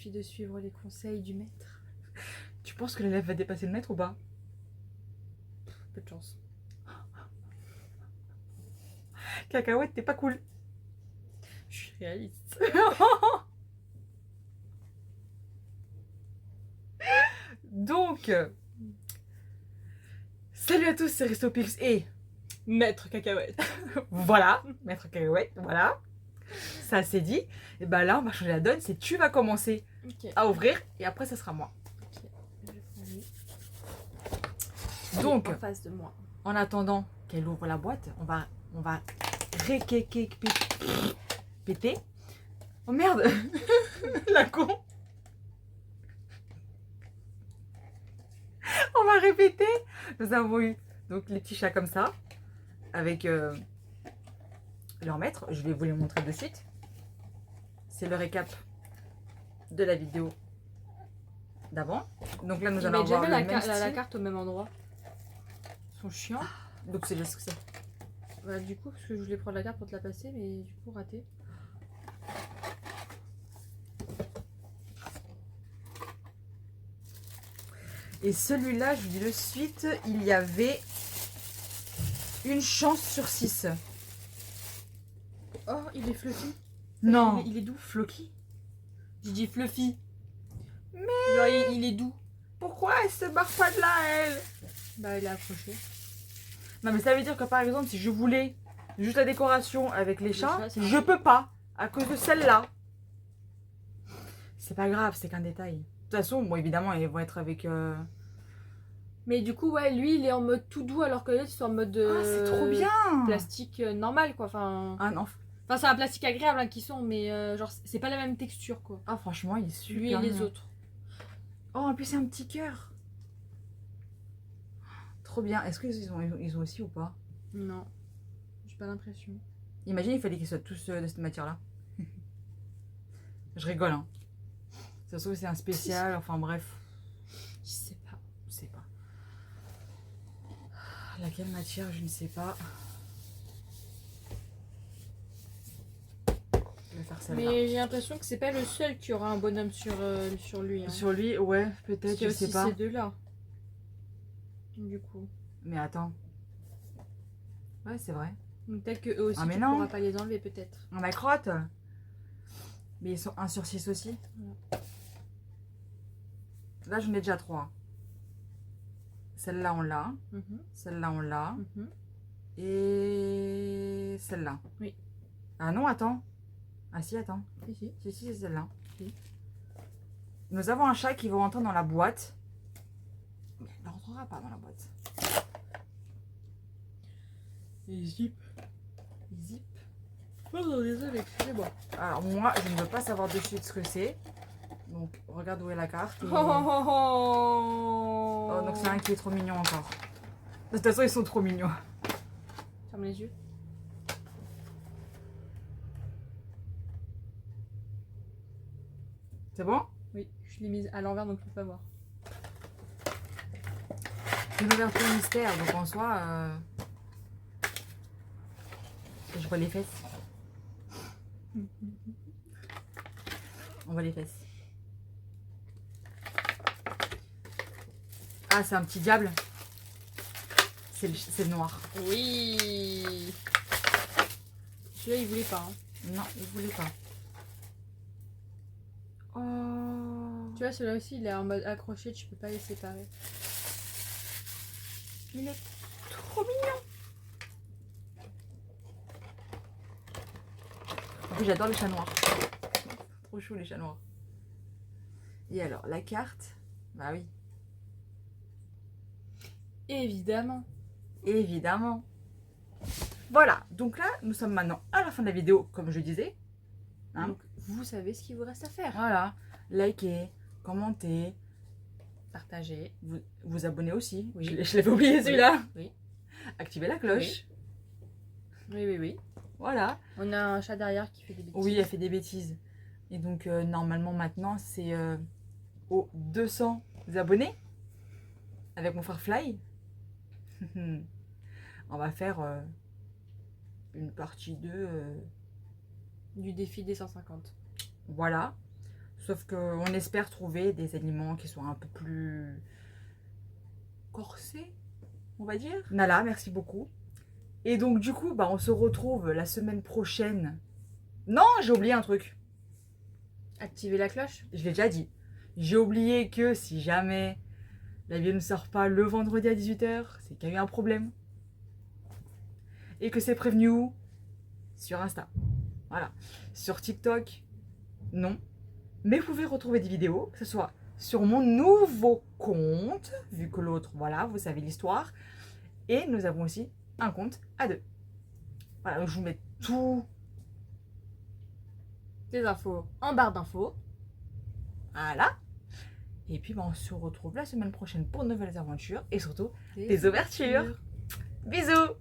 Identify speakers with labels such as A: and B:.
A: suffit de suivre les conseils du maître.
B: Tu penses que l'élève va dépasser le maître ou pas?
A: Peu de chance.
B: Cacahuète, t'es pas cool.
A: Je suis réaliste.
B: Donc, salut à tous, c'est Ristopix et
A: Maître cacahuète.
B: voilà, maître cacahuète, voilà. Ça c'est dit. Et bah là, on va changer la donne. C'est tu vas commencer
A: Ok.
B: à ouvrir et après ça sera moi.
A: Ok. Je prends lui.
B: Donc,
A: En face de moi.
B: en attendant qu'elle ouvre la boîte, on va péter. Oh merde, la con. On va répéter. Nous avons eu donc les petits chats comme ça, avec leur maître. Je vais vous les montrer de suite. C'est le récap de la vidéo d'avant. Donc là, nous
A: Il
B: allons
A: met
B: avoir
A: jamais
B: le
A: la,
B: même
A: la
B: style.
A: carte au même endroit. Ils sont chiants.
B: Donc c'est juste que c'est.
A: Bah, du coup, parce que je voulais prendre la carte pour te la passer, mais du coup, raté.
B: Et celui-là, je vous dis de suite, il y avait une chance sur 6.
A: Oh, il est fluffy.
B: Non.
A: Il est doux.
B: Floki.
A: J'ai dit fluffy.
B: Mais
A: genre, il est doux.
B: Pourquoi elle se barre pas de là, elle?
A: Bah, il est accroché.
B: Non, mais ça veut dire que par exemple, si je voulais juste la décoration avec les chats,
A: chats, c'est
B: je
A: un-
B: peux pas à cause de celle-là. C'est pas grave, c'est qu'un détail. De toute façon, bon, évidemment, ils vont être avec.
A: Mais du coup, ouais, lui, il est en mode tout doux, alors que l'autre, ils sont en mode
B: Ah, c'est trop bien!
A: plastique normal, quoi. Enfin,
B: Ah non.
A: c'est un plastique agréable hein, qu'ils sont, mais genre, c'est pas la même texture, quoi.
B: Ah, franchement, il est super.
A: Lui et les
B: mignon.
A: autres.
B: Oh, en plus, c'est un petit cœur. Trop bien. Est-ce qu'ils ont aussi ou pas?
A: Non, j'ai pas l'impression.
B: Imagine, il fallait qu'ils soient tous de cette matière-là. Je rigole, hein. Ça se trouve, c'est un spécial, enfin bref.
A: Je sais pas.
B: Je sais pas. Laquelle matière, je ne sais pas. Je vais faire celle-là.
A: Mais j'ai l'impression que c'est pas le seul qui aura un bonhomme sur lui. Hein.
B: Sur lui, ouais,
A: Parce
B: peut-être,
A: qu'il y
B: je
A: a
B: sais
A: aussi
B: pas.
A: ces deux-là. Du coup.
B: Mais attends. Ouais, c'est vrai.
A: Donc peut-être qu'eux aussi,
B: Ah, mais
A: tu
B: non.
A: pourras pas les enlever, peut-être.
B: On a crotte. Mais ils sont 1 sur 6 aussi.
A: Voilà.
B: Là, j'en ai déjà 3. Celle-là, on l'a.
A: Mhm,
B: Celle-là, on l'a.
A: mhm.
B: Et celle-là.
A: Oui.
B: Ah non, attends. Ah si, attends.
A: Ici.
B: Si, c'est celle-là.
A: Si.
B: Nous avons un chat qui va rentrer dans la boîte. Mais elle ne rentrera pas dans la boîte.
A: Et zip.
B: Zip.
A: Oh, désolé, excusez-moi.
B: Alors moi, je ne veux pas savoir de suite ce que c'est. Donc, regarde où est la carte. Et...
A: Oh, oh, oh, oh.
B: Oh, donc c'est un qui est trop mignon encore. De toute façon, ils sont trop mignons.
A: Ferme les yeux.
B: C'est bon?
A: Oui, je l'ai mise à l'envers donc je peux pas voir.
B: C'est une ouverture mystère, donc en soi, je vois les fesses. On voit les fesses. Ah, c'est un petit diable. C'est le noir.
A: Oui. Celui-là, il voulait pas. Hein.
B: Non, il voulait pas. Oh.
A: Tu vois, celui-là aussi, il est en mode accroché, tu peux pas les séparer.
B: Il est trop mignon. En plus, j'adore les chats noirs. Trop chou les chats noirs. Et alors, la carte. Bah oui.
A: Évidemment.
B: Évidemment. Voilà, donc là, nous sommes maintenant à la fin de la vidéo, comme je disais. Hein?
A: Donc, vous savez ce qu'il vous reste à faire.
B: Voilà, likez, commentez,
A: Partagez.
B: vous abonnez aussi.
A: Oui.
B: Je l'avais oublié celui-là.
A: Oui.
B: Activez la cloche.
A: Oui, oui, oui.
B: Voilà.
A: On a un chat derrière qui fait des bêtises.
B: Oui, elle fait des bêtises. Et donc, normalement, maintenant, c'est aux 200 abonnés avec mon frère Fly. On va faire une partie 2.
A: Du défi des 150.
B: Voilà. Sauf qu'on espère trouver des aliments qui sont un peu plus corsés, on va dire. Nala, merci beaucoup. Et donc du coup, bah, on se retrouve la semaine prochaine. Non, j'ai oublié un truc.
A: Activer la cloche.
B: Je l'ai déjà dit. J'ai oublié que si jamais la vidéo ne sort pas le vendredi à 18h, c'est qu'il y a eu un problème. Et que c'est prévenu où? Sur Insta. Voilà. Sur TikTok, non. Mais vous pouvez retrouver des vidéos, que ce soit sur mon nouveau compte, vu que l'autre, voilà, vous savez l'histoire. Et nous avons aussi un compte à deux. Voilà, je vous mets tout.
A: Les infos en barre d'infos.
B: Voilà. Et puis on se retrouve la semaine prochaine pour de nouvelles aventures et surtout des ouvertures. Bisous.